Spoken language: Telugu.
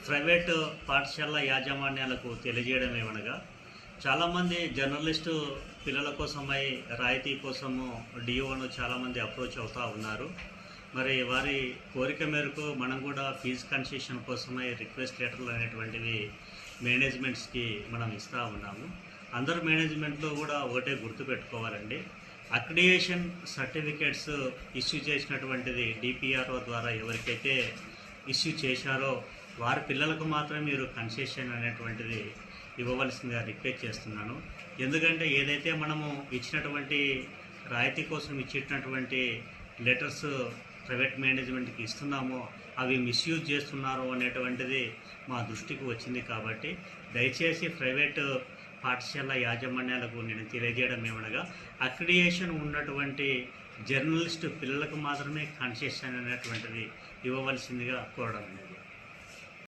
ప్రైవేటు పాఠశాల యాజమాన్యాలకు తెలియజేయడం ఏమనగా, చాలామంది జర్నలిస్టు పిల్లల కోసమై రాయితీ కోసము డిఓను చాలామంది అప్రోచ్ అవుతూ ఉన్నారు. మరి వారి కోరిక మేరకు మనం కూడా ఫీజు కన్సెషన్ కోసమై రిక్వెస్ట్ లెటర్లు అనేటువంటివి మేనేజ్మెంట్స్కి మనం ఇస్తూ ఉన్నాము. అందరు మేనేజ్మెంట్లో కూడా ఒకటే గుర్తుపెట్టుకోవాలండి, అక్రిడియేషన్ సర్టిఫికేట్స్ ఇష్యూ చేసినటువంటిది డిపిఆర్ఓ ద్వారా ఎవరికైతే ఇష్యూ చేశారో వారి పిల్లలకు మాత్రమే మీరు కన్సెషన్ అనేటువంటిది ఇవ్వవలసిందిగా రిక్వెస్ట్ చేస్తున్నాను. ఎందుకంటే ఏదైతే మనము ఇచ్చినటువంటి రాయితీ కోసం ఇచ్చినటువంటి లెటర్స్ ప్రైవేట్ మేనేజ్మెంట్కి ఇస్తున్నామో అవి మిస్యూజ్ చేస్తున్నారు అనేటువంటిది మా దృష్టికి వచ్చింది. కాబట్టి దయచేసి ప్రైవేటు పాఠశాల యాజమాన్యాలకు నేను తెలియజేయడం ఏమనగా, అక్రిడియేషన్ ఉన్నటువంటి జర్నలిస్టు పిల్లలకు మాత్రమే కన్సెషన్ అనేటువంటిది ఇవ్వవలసిందిగా కోరడం అనేది.